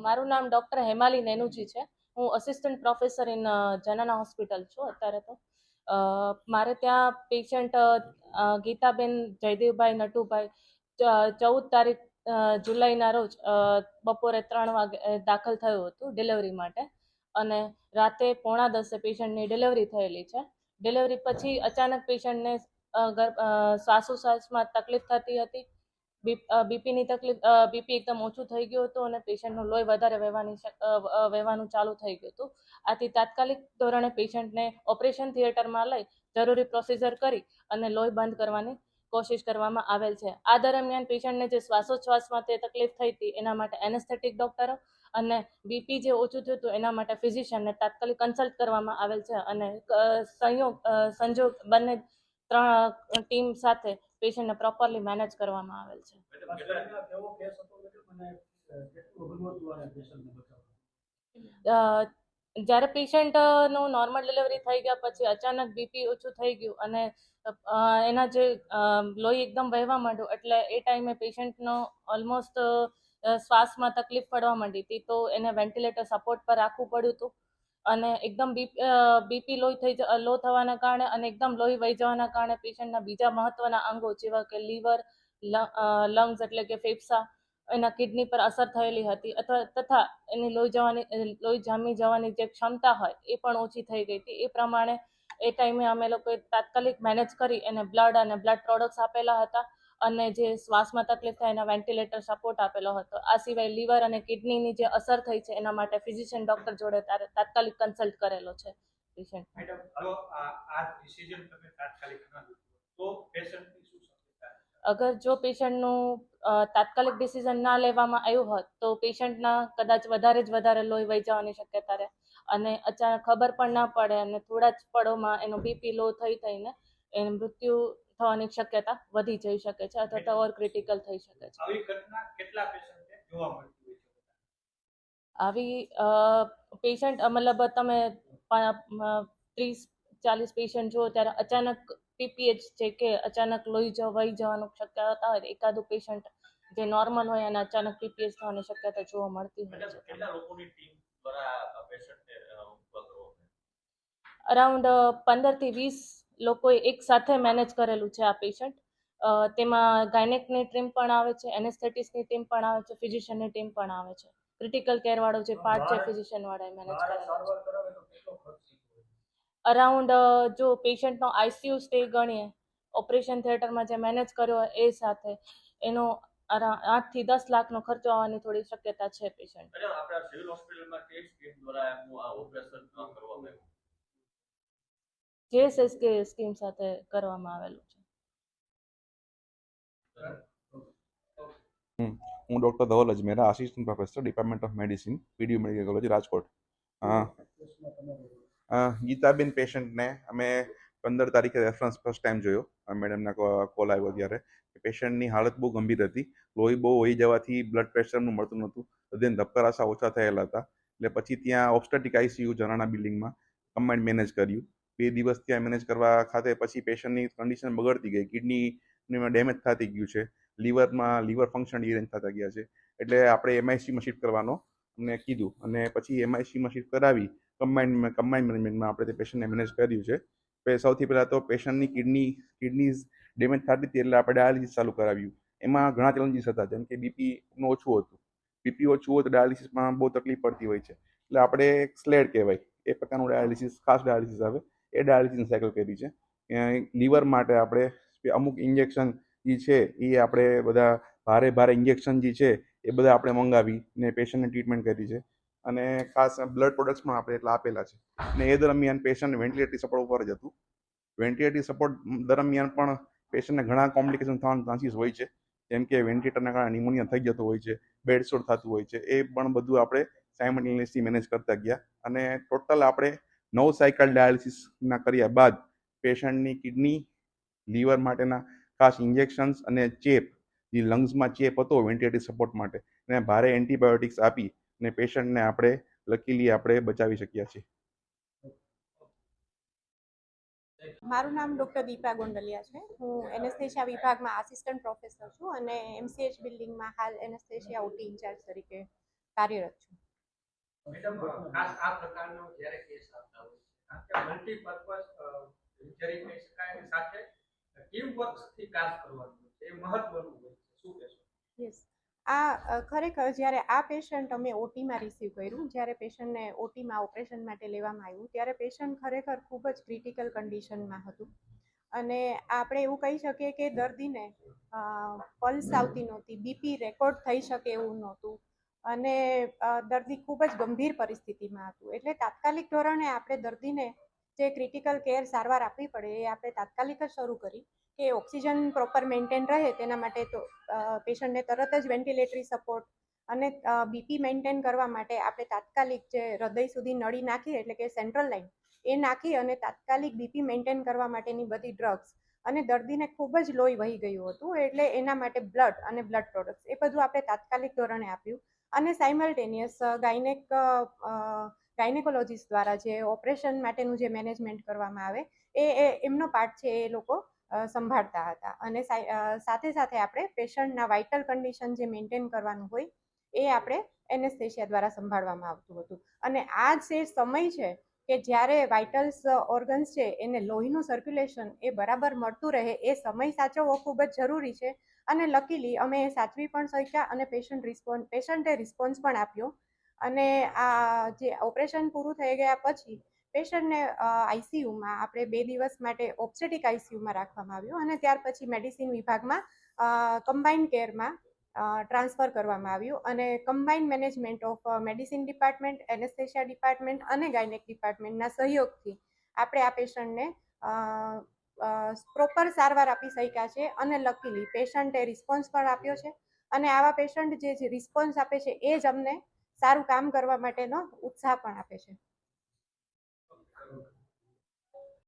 મારું નામ ડૉક્ટર હેમાલી નેનુજી છે. હું અસિસ્ટન્ટ પ્રોફેસર ઇન જનાના હોસ્પિટલ છું અત્યારે તો. મારે ત્યાં પેશન્ટ ગીતાબેન જયદેવભાઈ નટુભાઈ 14 તારીખ જુલાઈના રોજ બપોરે 3 વાગે દાખલ થયું હતું ડિલિવરી માટે, અને રાતે 9:45 પેશન્ટની ડિલિવરી થયેલી છે. ડિલિવરી પછી અચાનક પેશન્ટને શ્વાસોશ્વાસમાં તકલીફ થતી હતી. બીપીની તકલીફ, બીપી એકદમ ઓછું થઈ ગયું હતું અને પેશન્ટનું લોહી વધારે વહેવાનું ચાલુ થઈ ગયું હતું. આથી તાત્કાલિક ધોરણે પેશન્ટને ઓપરેશન થિયેટરમાં લઈ જરૂરી પ્રોસિજર કરી અને લોહી બંધ કરવાની કોશિશ કરવામાં આવેલ છે. આ દરમિયાન પેશન્ટને જે શ્વાસોચ્છ્વાસમાં તે તકલીફ થઈ હતી એના માટે એનેસ્થેટિક ડોક્ટરો અને બીપી જે ઓછું થયું હતું એના માટે ફિઝિશિયનને તાત્કાલિક કન્સલ્ટ કરવામાં આવેલ છે, અને સંજોગ બંને 3 ટીમ સાથે પેશન્ટને પ્રોપરલી મેનેજ કરવામાં આવેલ છે. જ્યારે પેશન્ટનું નોર્મલ ડિલિવરી થઈ ગયા પછી અચાનક બીપી ઓછું થઈ ગયું અને એના જે લોહી એકદમ વહેવા માંડ્યું, એટલે એ ટાઈમે પેશન્ટનો ઓલમોસ્ટ શ્વાસમાં તકલીફ પડવા માંડી હતી, તો એને વેન્ટિલેટર સપોર્ટ પર રાખવું પડ્યું હતું. અને એકદમ બીપી લો થવાના કારણે અને એકદમ લોહી વહી જવાના કારણે પેશન્ટના બીજા મહત્વના અંગો જેવા કે લીવર, લંગ્સ એટલે કે ફેફસા, એના કિડની પર અસર થયેલી હતી, તથા એની લોહી જામી જવાની જે ક્ષમતા હોય એ પણ ઓછી થઈ ગઈ હતી. એ પ્રમાણે એ ટાઈમે અમે લોકોએ તાત્કાલિક મેનેજ કરી એને બ્લડ અને બ્લડ પ્રોડક્ટ્સ આપેલા હતા, અને જે શ્વાસમાં તકલીફ થાય એના વેન્ટિલેટર સપોર્ટ આપેલો હતો. આ સિવાય લીવર અને કિડનીની જે અસર થઈ છે એના માટે ફિઝિશિયન ડોક્ટર જોડે તાત્કાલિક કન્સલ્ટ કરેલો છે પેશન્ટ. અગર જો પેશન્ટનું તાત્કાલિક ડિસિઝન ના લેવામાં આવ્યું હોત તો પેશન્ટના કદાચ વધારે લોહી વહી જવાની શક્યતા રહે, અને અચાનક ખબર પણ ના પડે અને થોડા જ પળોમાં એનો બીપી લો થઈને એનું મૃત્યુ થવાની શક્યતા વધી જઈ શકે છે, અથવા તો ઓર ક્રિટિકલ થઈ શકે છે. આવી પેશન્ટ મતલબ તમે 30-40 પેશન્ટ જુઓ ત્યારે અચાનક પીપીએચ છે કે અચાનક લોહી વહી જવાનું શક્યતા હોય, એકાદું પેશન્ટ જે નોર્મલ હોય અને અચાનક પીપીએચ થવાની શક્યતા જોવા મળતી હોય છે. અરાઉન્ડ 15-20 લોકોએ એક સાથે મેનેજ કરેલું છે આ પેશન્ટ. તેમાં ગાયનેકની ટીમ પણ આવે છે, એનેસ્થેટિસ્ટની ટીમ પણ આવે છે, ફિઝિશિયનની ટીમ પણ આવે છે. ક્રિટિકલ કેર વાળો જે પાર્ટ છે ફિઝિશિયન વાળા મેનેજ કરેલો છે. અરાઉન્ડ જો પેશન્ટનો આઈસીયુ સ્ટે ગણીએ, ઓપરેશન થિયેટરમાં જે મેનેજ કર્યો હોય એ સાથે એનો 8-10 લાખનો ખર્ચો આવવાની થોડી શક્યતા છે પેશન્ટ. જેએસએસકે સ્કીમ સાથે કરવામાં આવેલું છે. હું doctor Dhaval Ajmera, assistant professor, department of medicine, PDU medical college, Rajkot. Gitaben પેશન્ટને અમે 15 તારીખે રેફરન્સ ફર્સ્ટ ટાઈમ જોયો. મેડમના કોલ આવ્યો ત્યારે પેશન્ટની હાલત બહુ ગંભીર હતી. લોહી બહુ વહી જવાથી બ્લડ પ્રેશરનું મળતું નહોતું, હૃદયના ધબકારા ઓછા થયેલા હતા. એટલે પછી ત્યાં ઓબ્સ્ટેટ્રિક આઈસીયુ જનાના બિલ્ડિંગમાં કમ્બાઇન્ડ મેનેજ કર્યું. 2 દિવસ ત્યાં મેનેજ કરવા ખાતે પછી પેશન્ટની કન્ડિશન બગડતી ગઈ, કિડનીમાં ડેમેજ થતી ગયું છે, લીવર ફંક્શન ડિરેન્જ થતા ગયા છે. એટલે આપણે એમઆઈસીમાં શિફ્ટ કરવાનો અમને કીધું, અને પછી એમઆઈસીમાં શિફ્ટ કરાવી કમ્બાઇન્ડ મેનેજમેન્ટમાં આપણે તે પેશન્ટને મેનેજ કર્યું છે. સૌથી પહેલાં તો પેશન્ટની કિડની ડેમેજ થતી હતી એટલે આપણે ડાયાલિસિસ ચાલુ કરાવ્યું. એમાં ઘણા ચેલેન્જીસ હતા, જેમ કે બીપીનું ઓછું હતું. બીપી ઓછું હોય તો ડાયાલિસિસમાં બહુ તકલીફ પડતી હોય છે, એટલે આપણે સ્લેડ કહેવાય એ પ્રકારનું ડાયાલિસિસ, ખાસ ડાયાલિસિસ આવે એ ડાયાલિસિસની સાયકલ કરી છે. લીવર માટે આપણે અમુક ઇન્જેક્શન જે છે એ આપણે બધા ભારે ઇન્જેક્શન જે છે એ બધા આપણે મંગાવી ને પેશન્ટને ટ્રીટમેન્ટ કરી છે, અને ખાસ બ્લડ પ્રોડક્ટ્સ પણ આપણે એટલા આપેલા છે. ને એ દરમિયાન પેશન્ટ વેન્ટિલેટરી સપોર્ટ ઉપર જ હતું. વેન્ટિલેટરી સપોર્ટ દરમિયાન પણ પેશન્ટને ઘણા કોમ્પ્લિકેશન થવાના ચાન્સીસ હોય છે, જેમ કે વેન્ટિલેટરના કારણે નિમોનિયા થઈ જતો હોય છે, બેડ સોર થતું હોય છે. એ પણ બધું આપણે સાયમલ્ટેનિયસલી મેનેજ કરતા ગયા, અને ટોટલ આપણે 9 સાયકલ ડાયાલિસિસના કર્યા બાદ પેશન્ટની કિડની, લીવર માટેના ખાસ ઇન્જેક્શન્સ અને ચેપ, જે લંગ્સમાં ચેપ હતો વેન્ટિલેટરી સપોર્ટ માટે, એને ભારે એન્ટીબાયોટિક્સ આપી અને પેશન્ટને આપણે લકીલી આપણે બચાવી શક્યા છીએ. મારું નામ ડૉક્ટર દીપા ગોંડલિયા છે. હું એનેસ્થેશિયા વિભાગમાં આસિસ્ટન્ટ પ્રોફેસર છું અને એમસીએચ બિલ્ડિંગમાં હાલ એનેસ્થેશિયા ઓટી ઇન્ચાર્જ તરીકે કાર્યરત છું. મેડમ, ખાસ આ પ્રકારનો જ્યારે કેસ આવતા હોય છે, કારણ કે મલ્ટીપર્પઝ ઇન્જરી કહી શકાય અને સાથે ટીમ વર્કથી કામ કરવાનું હોય છે, એ મહત્વનું હોય છે. શું કહેશો? યસ, ખરેખર જ્યારે આ પેશન્ટ અમે ઓટીમાં રિસીવ કર્યું, જ્યારે પેશન્ટને ઓટીમાં ઓપરેશન માટે લેવામાં આવ્યું, ત્યારે પેશન્ટ ખરેખર ખૂબ જ ક્રિટિકલ કન્ડિશનમાં હતું. અને આપણે એવું કહી શકીએ કે દર્દીને પલ્સ આવતી નહોતી, બીપી રેકોર્ડ થઈ શકે એવું નહોતું, અને દર્દી ખૂબ જ ગંભીર પરિસ્થિતિમાં હતું. એટલે તાત્કાલિક ધોરણે આપણે દર્દીને જે ક્રિટિકલ કેર સારવાર આપવી પડે એ આપણે તાત્કાલિક જ શરૂ કરી કે ઓક્સિજન પ્રોપર મેન્ટેન રહે તેના માટે. તો પેશન્ટને તરત જ વેન્ટિલેટરી સપોર્ટ અને બીપી મેન્ટેન કરવા માટે આપણે તાત્કાલિક જે હૃદય સુધી નળી નાખી, એટલે કે સેન્ટ્રલ લાઇન એ નાખી અને તાત્કાલિક બીપી મેન્ટેન કરવા માટેની બધી ડ્રગ્સ, અને દર્દીને ખૂબ જ લોહી વહી ગયું હતું એટલે એના માટે બ્લડ અને બ્લડ પ્રોડક્ટ્સ એ બધું આપણે તાત્કાલિક ધોરણે આપ્યું. અને સાયમલ્ટેનિયસ ગાયનેકોલોજીસ્ટ દ્વારા જે ઓપરેશન માટેનું જે મેનેજમેન્ટ કરવામાં આવે એ એમનો પાર્ટ છે, એ લોકો સંભાળતા હતા. અને સાથે સાથે આપણે પેશન્ટના વાઇટલ કન્ડિશન જે મેન્ટેન કરવાનું હોય એ આપણે એનેસ્થેશિયા દ્વારા સંભાળવામાં આવતું હતું. અને આ જે સમય છે કે જ્યારે વાઇટલ્સ ઓર્ગન્સ છે એને લોહીનું સર્ક્યુલેશન એ બરાબર મળતું રહે, એ સમય સાચવવો ખૂબ જ જરૂરી છે. અને લકીલી અમે એ સાચવી પણ શક્યા અને પેશન્ટે રિસ્પોન્સ પણ આપ્યો. અને આ જે ઓપરેશન પૂરું થઈ ગયા પછી પેશન્ટને આઈસીયુમાં આપણે 2 દિવસ માટે ઓબ્સ્ટેટિક આઈસીયુમાં રાખવામાં આવ્યું, અને ત્યાર પછી મેડિસિન વિભાગમાં કમ્બાઇન્ડ કેરમાં ટ્રાન્સફર કરવામાં આવ્યું. અને combined management of medicine department, anaesthesia department અને ગાયનેક ડિપાર્ટમેન્ટના સહયોગથી આપણે આ પેશન્ટને પ્રોપર સારવાર આપી શક્યા છે. અને લકીલી પેશન્ટે રિસ્પોન્સ પણ આપ્યો છે. અને આવા પેશન્ટ જે રિસ્પોન્સ આપે છે એ જ અમને સારું કામ કરવા માટેનો ઉત્સાહ પણ આપે છે.